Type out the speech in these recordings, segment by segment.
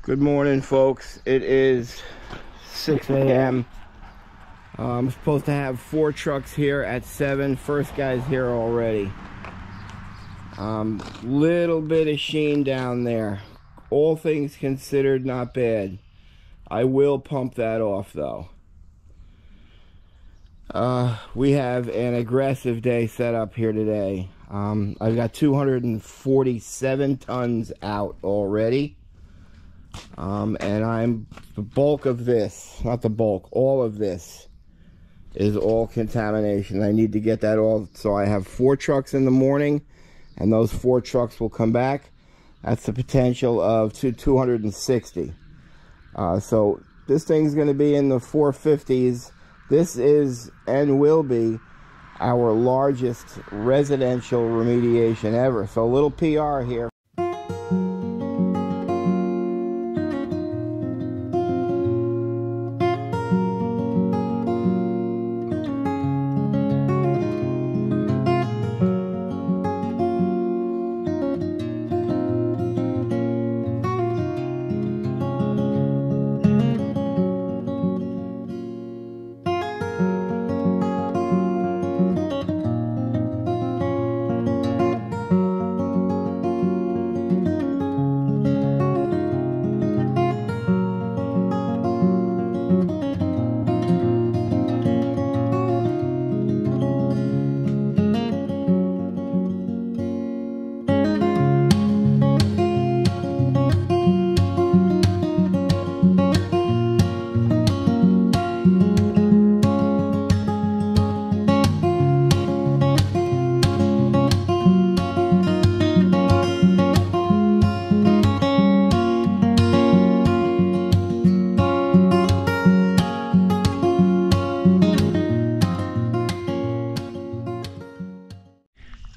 Good morning, folks. It is 6 a.m. I'm supposed to have 4 trucks here at 7. First guy's here already. Little bit of sheen down there. All things considered, not bad. I will pump that off, though. We have an aggressive day set up here today. I've got 247 tons out already. And the bulk of this, not the bulk, all of this is all contamination. I need to get that all, so I have 4 trucks in the morning, and those 4 trucks will come back. That's the potential of 260. So this thing's going to be in the 450s. This is and will be our largest residential remediation ever. So a little PR here.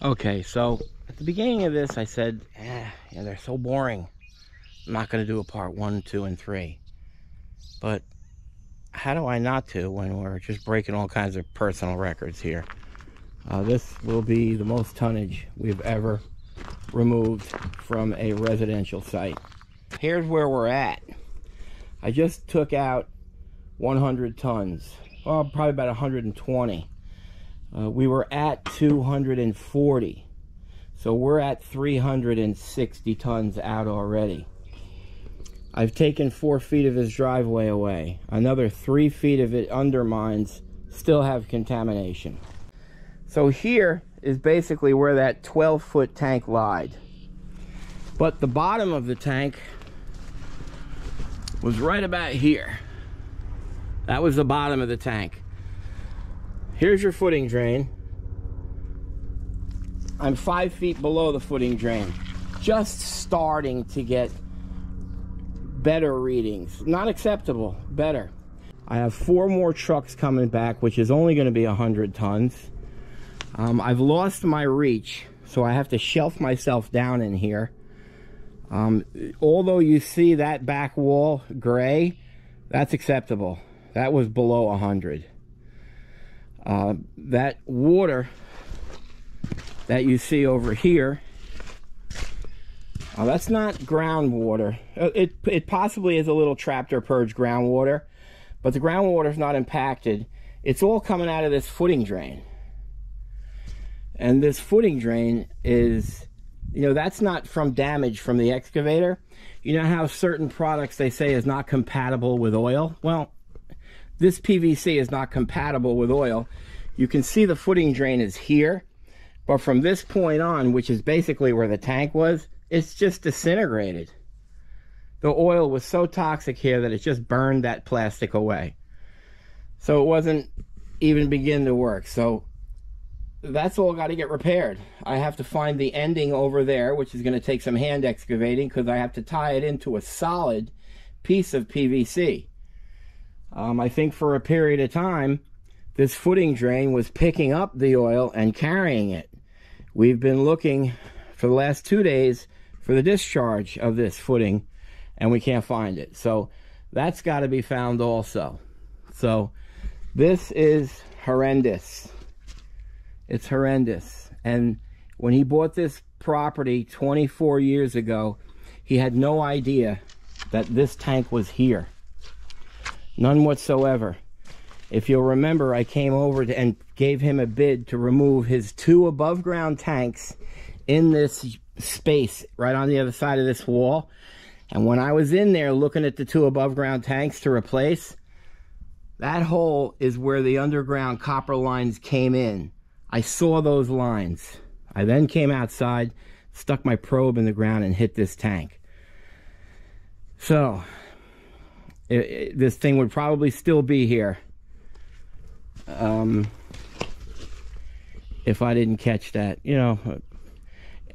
Okay, so at the beginning of this, I said, yeah, they're so boring. I'm not going to do a part 1, 2, and 3. But how do I not to when we're just breaking all kinds of personal records here? This will be the most tonnage we've ever removed from a residential site. Here's where we're at. I just took out 100 tons. Well, probably about 120. We were at 240, so we're at 360 tons out already. I've taken 4 feet of his driveway away. Another 3 feet of it undermines still have contamination. So here is basically where that 12-foot tank lied. But the bottom of the tank was right about here. That was the bottom of the tank. Here's your footing drain. I'm 5 feet below the footing drain. Just starting to get better readings. Not acceptable, better. I have 4 more trucks coming back, which is only going to be 100 tons. I've lost my reach, so I have to shelf myself down in here. Although you see that back wall gray, that's acceptable. That was below 100. That water that you see over here, that's not groundwater. It possibly is a little trapped or purged groundwater, but the groundwater is not impacted. It's all coming out of this footing drain. And this footing drain is, that's not from damage from the excavator. You know how certain products they say is not compatible with oil? Well, this PVC is not compatible with oil. You can see the footing drain is here, but from this point on, which is basically where the tank was, it's just disintegrated. The oil was so toxic here that it just burned that plastic away. So it wasn't even begin to work. So that's all got to get repaired. I have to find the ending over there, which is going to take some hand excavating because I have to tie it into a solid piece of PVC. I think for a period of time, this footing drain was picking up the oil and carrying it. We've been looking for the last 2 days for the discharge of this footing, and we can't find it. So that's got to be found also. So this is horrendous. It's horrendous. And when he bought this property 24 years ago, he had no idea that this tank was here. None whatsoever. If you'll remember, I came over and gave him a bid to remove his 2 above ground tanks in this space right on the other side of this wall. And when I was in there looking at the 2 above ground tanks to replace, that hole is where the underground copper lines came in. I saw those lines. I then came outside, stuck my probe in the ground and hit this tank. So this thing would probably still be here if I didn't catch that. You know,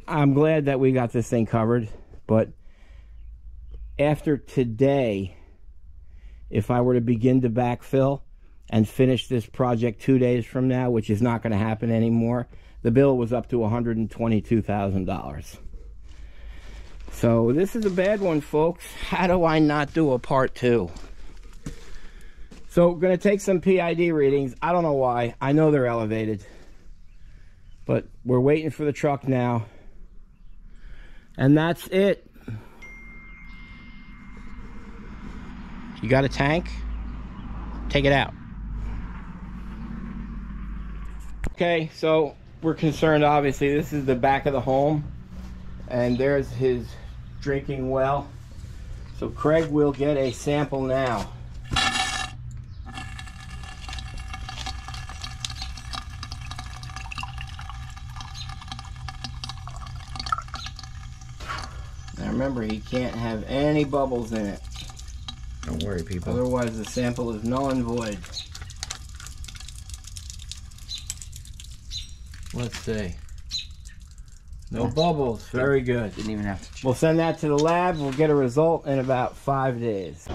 I'm glad that we got this thing covered, but after today, if I were to begin to backfill and finish this project 2 days from now, which is not going to happen anymore, the bill was up to $122,000. So this is a bad one, folks. How do I not do a part 2? So going to take some PID readings. I don't know why. I know they're elevated, but we're waiting for the truck now. And that's it. You got a tank? Take it out. Okay, so we're concerned, obviously. This is the back of the home, and there's his drinking well. So Craig will get a sample now. Now remember, he can't have any bubbles in it. Don't worry, people. Otherwise, the sample is null and void. Let's see. No bubbles. Very good. Didn't even have to check. We'll send that to the lab. We'll get a result in about 5 days.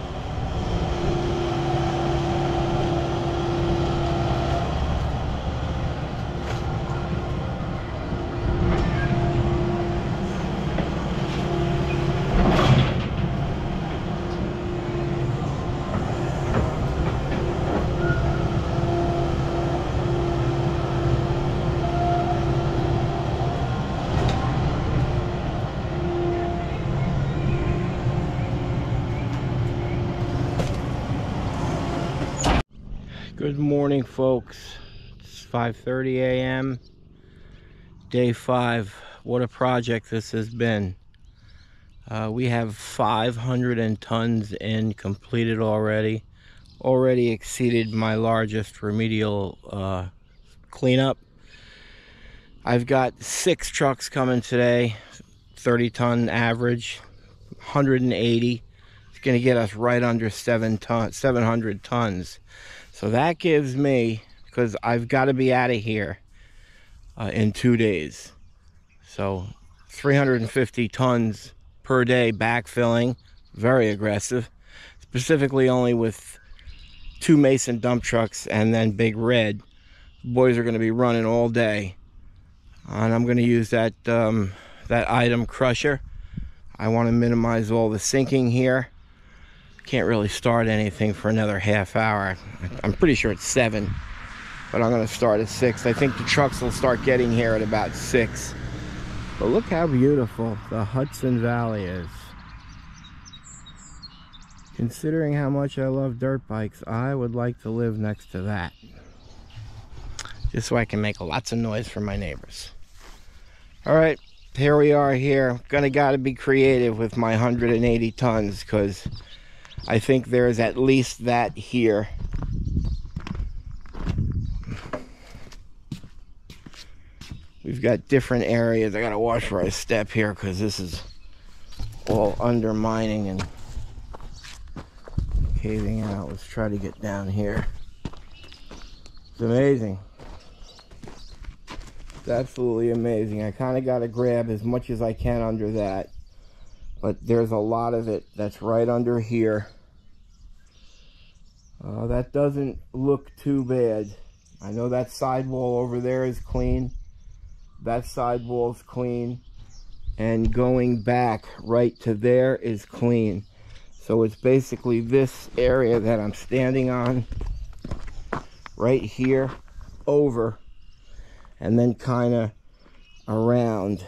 Good morning, folks. It's 5:30 a.m. Day 5. What a project this has been. We have 500 tons in completed already. Already exceeded my largest remedial cleanup. I've got 6 trucks coming today, 30-ton average, 180. It's going to get us right under 700 tons. So that gives me, because I've got to be out of here in 2 days. So 350 tons per day backfilling, very aggressive. Specifically only with 2 Mason dump trucks and then Big Red. Boys are going to be running all day. And I'm going to use that, that item crusher. I want to minimize all the sinking here. Can't really start anything for another half hour. I'm pretty sure it's 7, but I'm going to start at 6. I think the trucks will start getting here at about 6. But look how beautiful the Hudson Valley is. Considering how much I love dirt bikes, I would like to live next to that. Just so I can make lots of noise for my neighbors. All right, here we are here. Gotta be creative with my 180 tons, because I think there's at least that here. We've got different areas. I gotta watch where I step here, because this is all undermining and caving out. Let's try to get down here. It's amazing. It's absolutely amazing. I kind of got to grab as much as I can under that. But there's a lot of it that's right under here. That doesn't look too bad. I know that sidewall over there is clean. That sidewall's clean. And going back right to there is clean. So it's basically this area that I'm standing on. Right here. Over. And then kind of around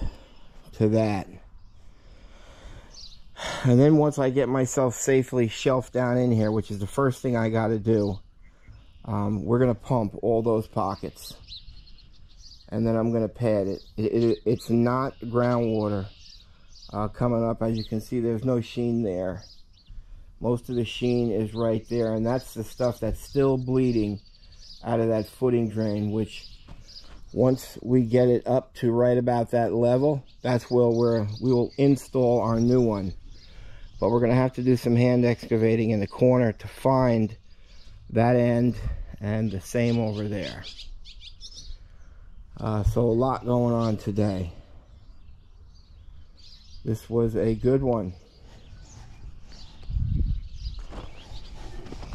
to that. And then once I get myself safely shelved down in here, which is the first thing I got to do, we're going to pump all those pockets. And then I'm going to pad it. It's not groundwater coming up. As you can see, there's no sheen there. Most of the sheen is right there, and that's the stuff that's still bleeding out of that footing drain, which once we get it up to right about that level, that's where we will install our new one. But we're going to have to do some hand excavating in the corner to find that end, and the same over there. So a lot going on today. This was a good one.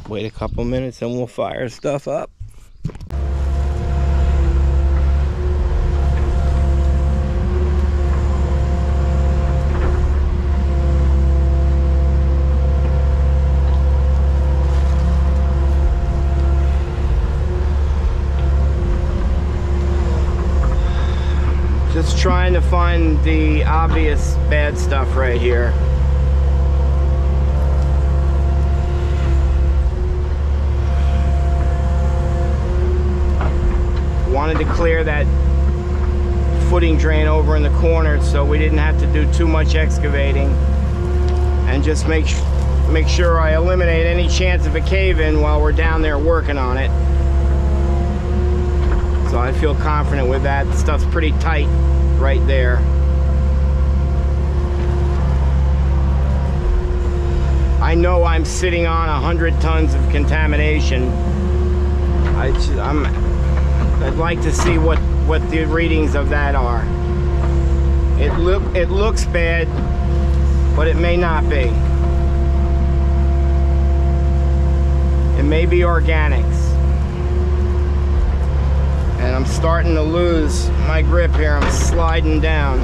Wait a couple minutes and we'll fire stuff up. Just trying to find the obvious bad stuff right here. Wanted to clear that footing drain over in the corner so we didn't have to do too much excavating, and just make sure I eliminate any chance of a cave-in while we're down there working on it. So I feel confident with that. The stuff's pretty tight right there. I know I'm sitting on 100 tons of contamination. I'd like to see what the readings of that are. It looks bad, but it may not be. It may be organics. And I'm starting to lose my grip here. I'm sliding down.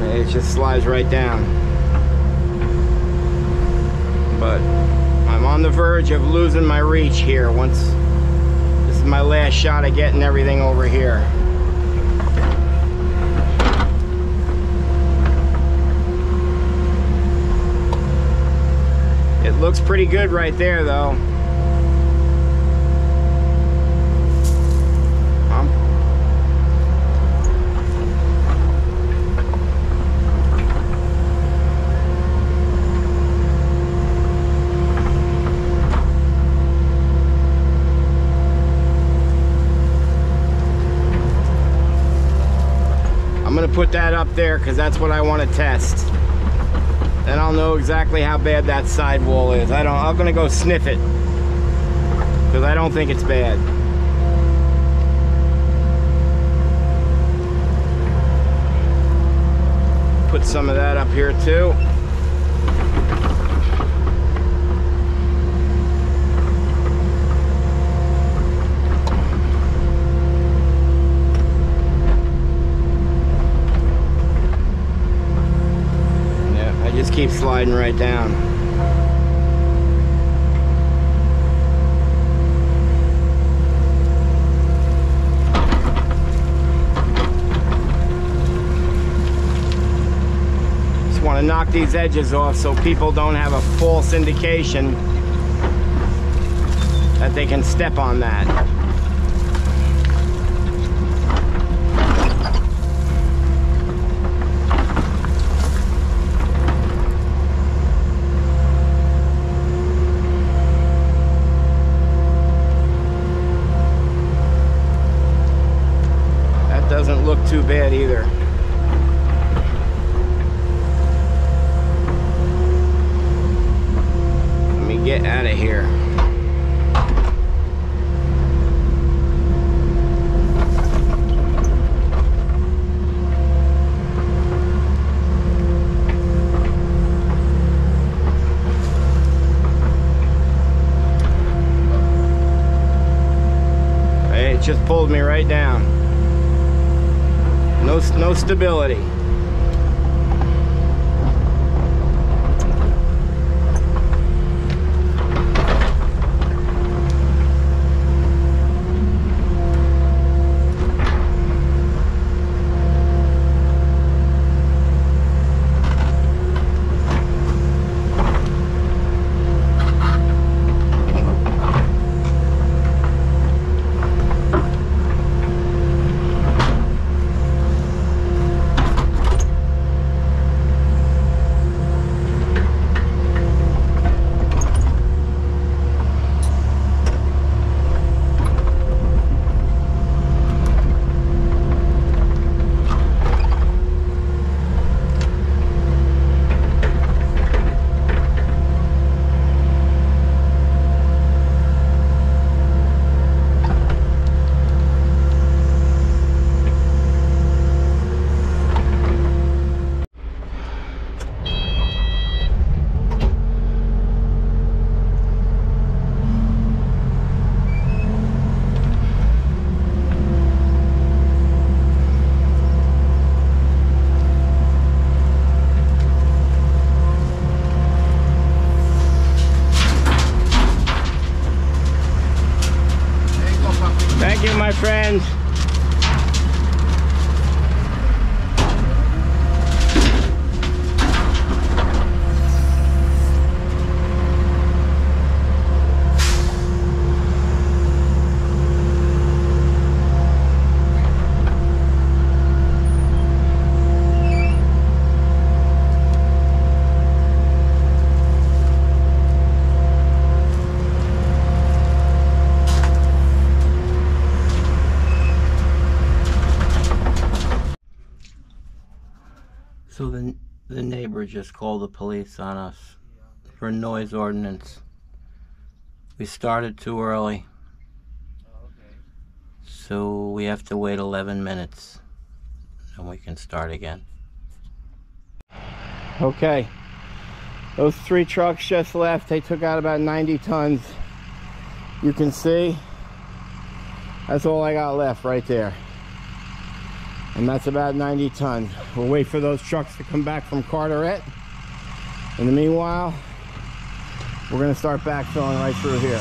It just slides right down. But I'm on the verge of losing my reach here. This is my last shot at getting everything over here. It looks pretty good right there, though. I'm gonna put that up there because that's what I want to test. Then I'll know exactly how bad that sidewall is. I'm gonna go sniff it because I don't think it's bad. Put some of that up here too. Just keep sliding right down. Just want to knock these edges off so people don't have a false indication that they can step on that. Doesn't look too bad either. Let me get out of here. Hey, it just pulled me right down. No stability. friend. So the neighbor just called the police on us for a noise ordinance. We started too early. So we have to wait 11 minutes and we can start again. Okay, those 3 trucks just left. They took out about 90 tons. You can see that's all I got left right there. And that's about 90 tons. We'll wait for those trucks to come back from Carteret. In the meanwhile, we're gonna start backfilling right through here.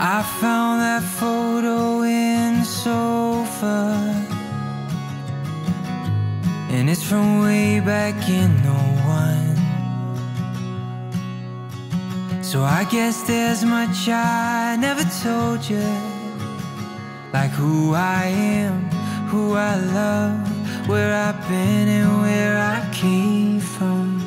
I found that photo in the sofa, and it's from way back in '01. So I guess there's much I never told you, like who I am, who I love, where I've been and where I came from.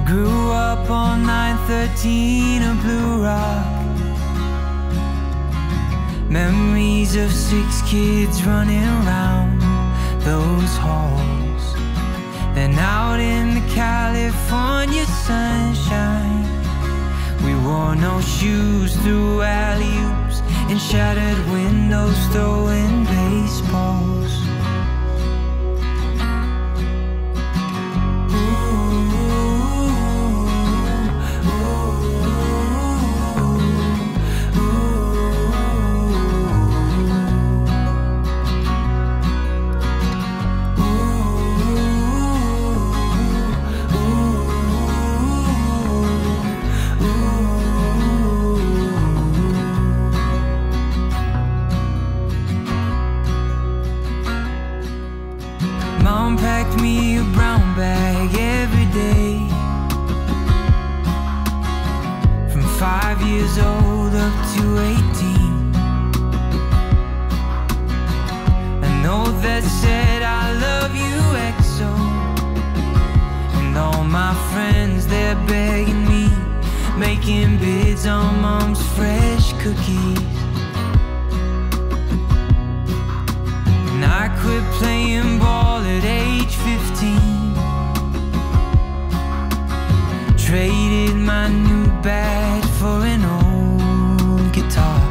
Grew up on 913 of Blue Rock. Memories of 6 kids running around those halls. Then out in the California sunshine, we wore no shoes through alley-oops and shattered windows throwing baseballs. Mom packed me a brown bag every day, from 5 years old up to 18. A note that said I love you XO, and all my friends, they're begging me, making bids on Mom's fresh cookies. And I quit playing ball at age 15, traded my new bat for an old guitar.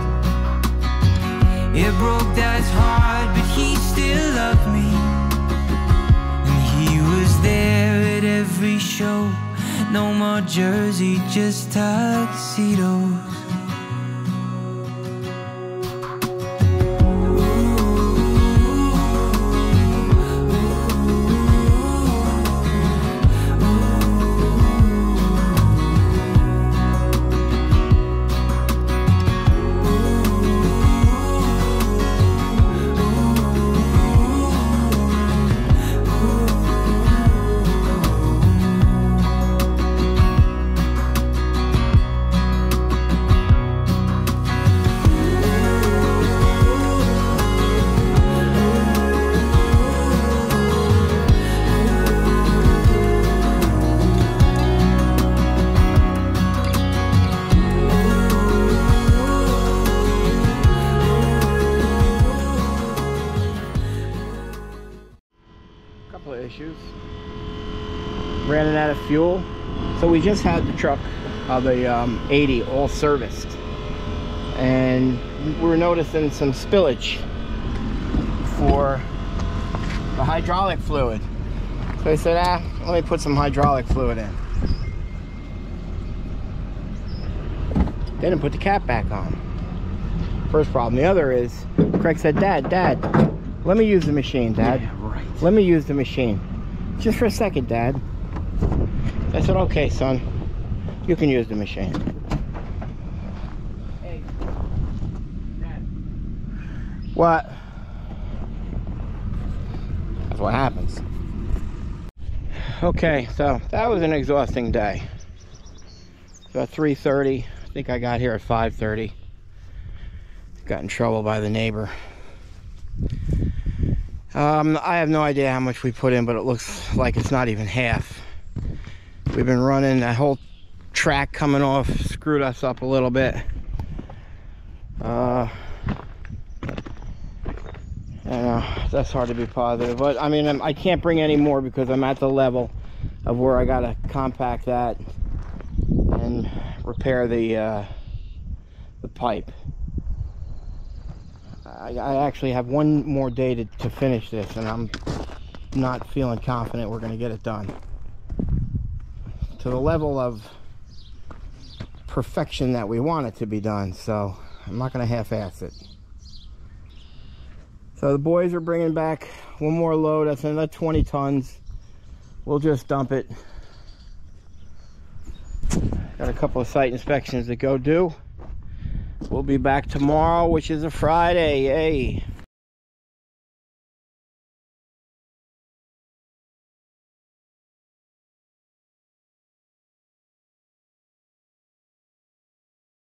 It broke Dad's heart, but he still loved me, and he was there at every show. No more jersey, just tuxedos. running out of fuel. So we just had the truck, the 80, all serviced. And we're noticing some spillage for the hydraulic fluid. So I said, let me put some hydraulic fluid in. They didn't put the cap back on. First problem. The other is, Craig said, Dad, let me use the machine, Dad. Yeah, right. Let me use the machine. Just for a second, Dad. I said, okay, son. You can use the machine. Hey, Dad. What? That's what happens. Okay, so that was an exhausting day. About 3:30. I think I got here at 5:30. Got in trouble by the neighbor. I have no idea how much we put in, but it looks like it's not even half. We've been running that whole track coming off, screwed us up a little bit. I know, that's hard to be positive, but I mean, I can't bring any more because I'm at the level of where I gotta compact that and repair the pipe. I actually have one more day to finish this, and I'm not feeling confident we're going to get it done to the level of perfection that we want it to be done. So I'm not going to half-ass it. So the boys are bringing back one more load. That's another 20 tons. We'll just dump it. Got a couple of site inspections to go do. We'll be back tomorrow, which is a Friday. Yay.